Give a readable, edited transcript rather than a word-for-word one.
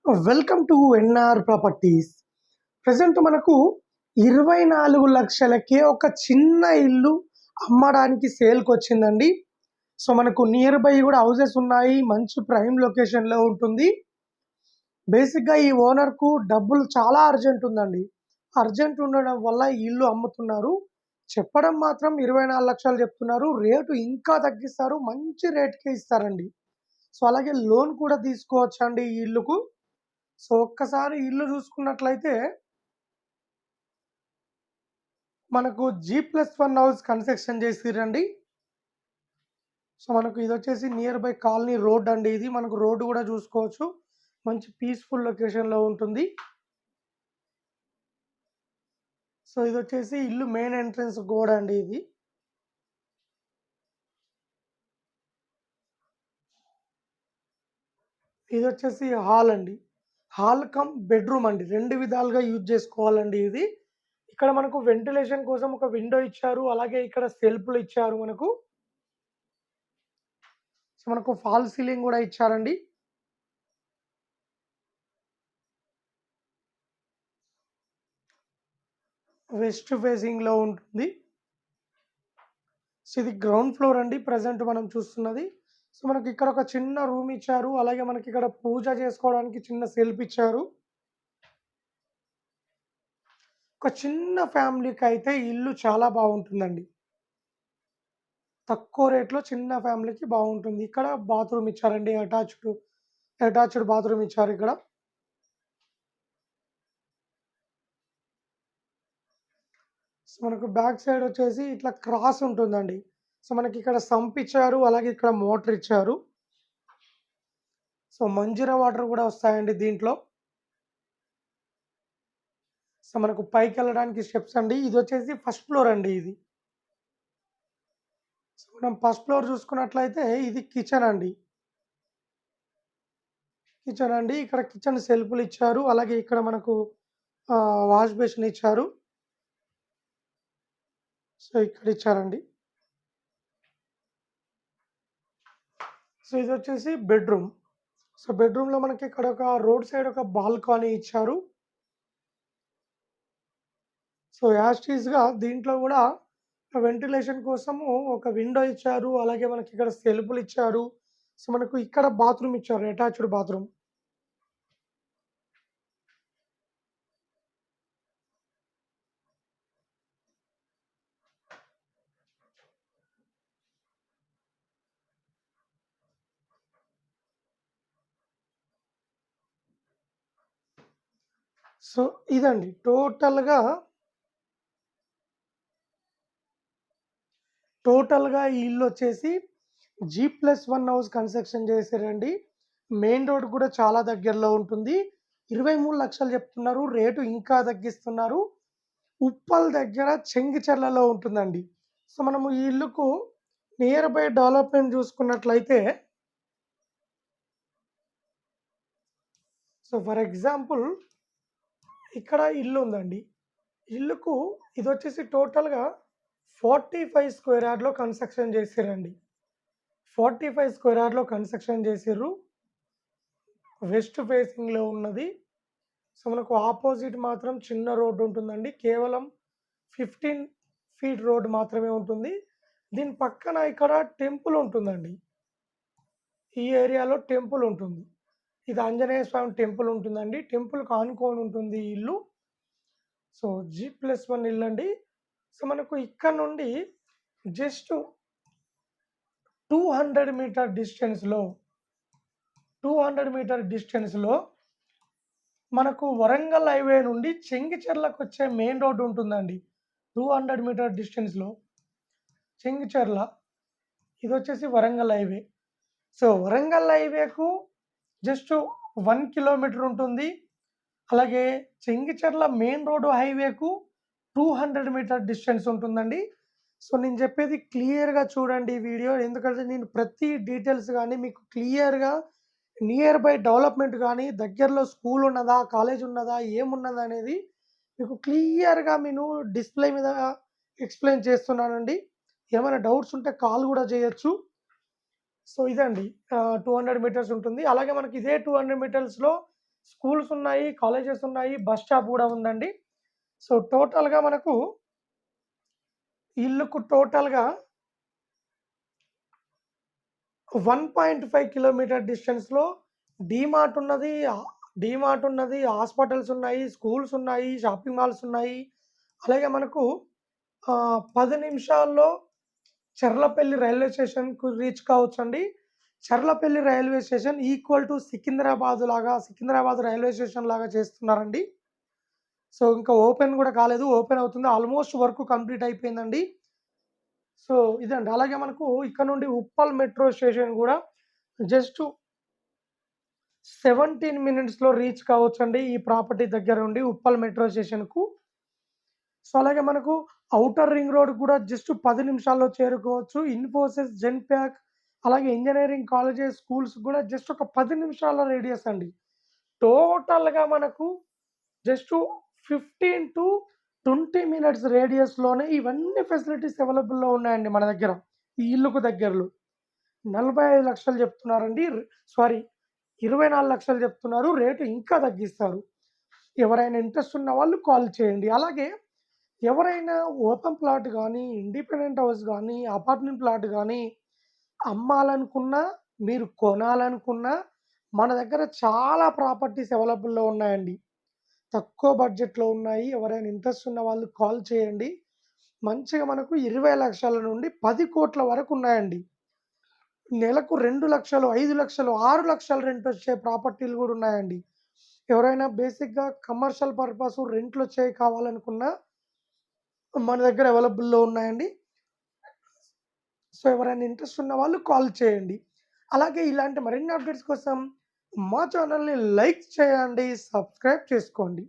Welcome to NR properties. ప్రజెంట్ మనకు 24 లక్షలకే ఒక చిన్న ఇల్లు అమ్మడానికి సేల్కి వచ్చిందండి. సో మనకు నియర్ బై కూడా హౌసెస్ ఉన్నాయి, మంచి ప్రైమ్ లొకేషన్లో ఉంటుంది. బేసిక్గా ఈ ఓనర్కు డబ్బులు చాలా అర్జెంట్ ఉందండి. అర్జెంట్ ఉండడం వల్ల ఈ ఇల్లు అమ్ముతున్నారు. చెప్పడం మాత్రం 24 లక్షలు చెప్తున్నారు, రేటు ఇంకా తగ్గిస్తారు, మంచి రేట్కే ఇస్తారండి. సో అలాగే లోన్ కూడా తీసుకోవచ్చండి ఈ ఇల్లుకు. సో ఒక్కసారి ఇల్లు చూసుకున్నట్లయితే మనకు G+1 హౌస్ కన్స్ట్రక్షన్ చేసిరండి. సో మనకు ఇది వచ్చేసి నియర్ బై కాలనీ రోడ్ అండి. ఇది మనకు రోడ్డు కూడా చూసుకోవచ్చు, మంచి పీస్ఫుల్ లొకేషన్లో ఉంటుంది. సో ఇది వచ్చేసి ఇల్లు మెయిన్ ఎంట్రన్స్ గోడ అండి. ఇది వచ్చేసి హాల్ అండి. హాల్ కమ్ బెడ్రూమ్ అండి, రెండు విధాలుగా యూజ్ చేసుకోవాలండి ఇది. ఇక్కడ మనకు వెంటిలేషన్ కోసం ఒక విండో ఇచ్చారు, అలాగే ఇక్కడ సెల్ఫ్లు ఇచ్చారు మనకు. సో మనకు ఫాల్ సీలింగ్ కూడా ఇచ్చారండి. వెస్ట్ ఫేసింగ్లో ఉంటుంది. సో ఇది గ్రౌండ్ ఫ్లోర్ అండి ప్రజెంట్ మనం చూస్తున్నది. సో మనకి ఇక్కడ ఒక చిన్న రూమ్ ఇచ్చారు, అలాగే మనకి ఇక్కడ పూజ చేసుకోవడానికి చిన్న సెల్ఫ్ ఇచ్చారు. ఒక చిన్న ఫ్యామిలీకి అయితే ఇల్లు చాలా బాగుంటుందండి. తక్కువ రేట్లో చిన్న ఫ్యామిలీకి బాగుంటుంది. ఇక్కడ బాత్రూమ్ ఇచ్చారండి, అటాచ్డ్ బాత్రూమ్ ఇచ్చారు ఇక్కడ. సో మనకు బ్యాక్ సైడ్ వచ్చేసి ఇట్లా క్రాస్ ఉంటుందండి. సో మనకి ఇక్కడ సంప్ ఇచ్చారు, అలాగే ఇక్కడ మోటార్ ఇచ్చారు. సో మంజీరా వాటర్ కూడా వస్తాయండి దీంట్లో. సో మనకు పైకి వెళ్ళడానికి స్టెప్స్ అండి. ఇది వచ్చేసి ఫస్ట్ ఫ్లోర్ అండి ఇది. సో మనం ఫస్ట్ ఫ్లోర్ చూసుకున్నట్లయితే ఇది కిచెన్ అండి. ఇక్కడ కిచెన్ సెల్ఫ్లు ఇచ్చారు, అలాగే ఇక్కడ మనకు వాష్ బేసిన్ ఇచ్చారు. సో ఇక్కడ ఇచ్చారండి. సో ఇది వచ్చేసి బెడ్రూమ్. సో బెడ్రూమ్లో మనకి ఇక్కడ ఒక రోడ్ సైడ్ ఒక బాల్కనీ ఇచ్చారు. సో యాస్టీస్గా దీంట్లో కూడా వెంటిలేషన్ కోసము ఒక విండో ఇచ్చారు, అలాగే మనకి ఇక్కడ సెల్ఫ్లు ఇచ్చారు. సో మనకు ఇక్కడ బాత్రూమ్ ఇచ్చారు, అటాచ్డ్ బాత్రూమ్. సో ఇదండి టోటల్గా ఈ ఇల్లు వచ్చేసి G+1 హౌస్ కన్స్ట్రక్షన్ చేశారండి. మెయిన్ రోడ్ కూడా చాలా దగ్గరలో ఉంటుంది. 23 లక్షలు చెప్తున్నారు, రేటు ఇంకా తగ్గిస్తున్నారు. ఉప్పల్ దగ్గర చెంగిచెర్లలో ఉంటుందండి. సో మనము ఈ ఇల్లుకు నియర్ బై డెవలప్మెంట్ చూసుకున్నట్లయితే, సో ఫర్ ఎగ్జాంపుల్ ఇక్కడ ఇల్లు ఉందండి. ఇల్లుకు ఇది వచ్చేసి టోటల్గా 45 స్క్వేర్ యార్డ్లో కన్స్ట్రక్షన్ చేసిరండి. 45 స్క్వేర్ యార్డ్లో కన్స్ట్రక్షన్ చేసిర్రు. వెస్ట్ ఫేసింగ్లో ఉన్నది. సో మనకు ఆపోజిట్ మాత్రం చిన్న రోడ్డు ఉంటుందండి, కేవలం 15 ఫీట్ రోడ్ మాత్రమే ఉంటుంది. దీని పక్కన ఇక్కడ టెంపుల్ ఉంటుందండి. ఈ ఏరియాలో టెంపుల్ ఉంటుంది. ఇది ఆంజనేయ స్వామి టెంపుల్ ఉంటుందండి. టెంపుల్కి ఆనుకొని ఉంటుంది ఈ ఇల్లు. సో G+1 ఇల్లు అండి. సో మనకు ఇక్కడ నుండి జస్ట్ 200 మీటర్ డిస్టెన్స్లో మనకు వరంగల్ హైవే నుండి చెంగిచెర్లకు వచ్చే మెయిన్ రోడ్డు ఉంటుందండి. 200 మీటర్ డిస్టెన్స్లో చెంగిచెర్ల, ఇది వచ్చేసి వరంగల్ హైవే. సో వరంగల్ హైవేకు జస్ట్ 1 కిలోమీటర్ ఉంటుంది. అలాగే చెంగిచెర్ల మెయిన్ రోడ్డు హైవేకు 200 మీటర్ డిస్టెన్స్ ఉంటుందండి. సో నేను చెప్పేది క్లియర్గా చూడండి ఈ వీడియో, ఎందుకంటే నేను ప్రతి డీటెయిల్స్ కానీ మీకు క్లియర్గా నియర్ బై డెవలప్మెంట్ కానీ, దగ్గరలో స్కూల్ ఉన్నదా, కాలేజ్ ఉన్నదా, ఏమున్నదా అనేది మీకు క్లియర్గా నేను డిస్ప్లే మీద ఎక్స్ప్లెయిన్ చేస్తున్నానండి. ఏమైనా డౌట్స్ ఉంటే కాల్ కూడా చేయొచ్చు. సో ఇదండి 200 మీటర్స్ ఉంటుంది. అలాగే మనకి ఇదే 200 మీటర్స్లో స్కూల్స్ ఉన్నాయి, కాలేజెస్ ఉన్నాయి, బస్ స్టాప్ గూడా ఉందండి. సో, టోటల్‌గా మనకు ఇల్లుకు టోటల్‌గా 1.5 కిలోమీటర్ డిస్టెన్స్‌లో డీమార్ట్ ఉన్నది. హాస్పిటల్స్ ఉన్నాయి, స్కూల్స్ ఉన్నాయి, షాపింగ్ మాల్స్ ఉన్నాయి. అలాగే మనకు 10 నిమిషాల్లో చర్లపల్లి రైల్వే స్టేషన్‌కు రీచ్ కావచ్చండి. Charlapalli railway station equal to Secunderabad railway station లాగా చేస్తున్నారండి. సో, ఇంకా ఓపెన్ గూడా కాలేదు. ఓపెన్ అవుతుంది. ఆల్‌మోస్ట్ వర్క్ కంప్లీట్ అయిపోయిందండి. సో, ఇదండి. అలాగే మనకు ఇక్కడ నుండి ఉప్పల్ మెట్రో స్టేషన్ గూడా జస్ట్ 17 మినిట్స్‌లో రీచ్ కావచ్చండి. ఈ ప్రాపర్టీ దగ్గర నుండి ఉప్పల్ మెట్రో స్టేషన్‌కు. సో, అలాగే మనకు ఔటర్ రింగ్ రోడ్ కూడా జస్ట్ 10 నిమిషాల్లో చేరుకోవచ్చు. ఇన్ఫోసిస్, జెన్‌ప్యాక్ అలాగే ఇంజినీరింగ్ కాలేజెస్, స్కూల్స్ కూడా జస్ట్ ఒక 10 నిమిషాల రేడియస్ అండి. టోటల్‌గా మనకు జస్ట్ 15-20 మినిట్స్ రేడియస్‌లోనే ఇవన్నీ ఫెసిలిటీస్ అవైలబుల్‌లో ఉన్నాయండి మన దగ్గర. ఈ ఇల్లుకు దగ్గరలో. 45,00,000 చెప్తున్నారండి. సారీ 24,00,000 చెప్తున్నారు. రేట్ ఇంకా తగ్గిస్తారు. ఎవరైనా ఇంట్రెస్ట్ ఉన్న వాళ్ళు కాల్ చేయండి. అలాగే ఎవరైనా ఓపెన్ ప్లాట్ గానీ, ఇండిపెండెంట్ హౌస్ గానీ, అపార్ట్మెంట్ ప్లాట్ గానీ అమ్మాలనుకున్నా, మీరు కొనాలనుకున్నా మన దగ్గర చాలా ప్రాపర్టీస్ అవైలబుల్‌లో ఉన్నాయండి. తక్కువ బడ్జెట్‌లో ఉన్నాయి. ఎవరైనా ఇంట్రెస్ట్ ఉన్న వాళ్ళు కాల్ చేయండి. మంచిగా మనకు 20,00,000 నుండి 10,00,00,000 వరకు ఉన్నాయండి. నెలకు 2,00,000, 5,00,000, 6,00,000 రెంటొచ్చే ప్రాపర్టీలు గూడా ఉన్నాయండి. ఎవరైనా బేసిక్‌గా కమర్షియల్ పర్పస్ రెంట్‌లొచ్చేయి కావాలనుకున్నా మన దగ్గర అవైలబుల్‌లో ఉన్నాయండి. సో, ఎవరైనా ఇంట్రెస్ట్ ఉన్న వాళ్ళు కాల్ చేయండి. అలాగే ఇలాంటి మరిన్ని అప్డేట్స్ కోసం మా ఛానెల్‌ని లైక్ చేయండి, సబ్స్క్రైబ్ చేసుకోండి.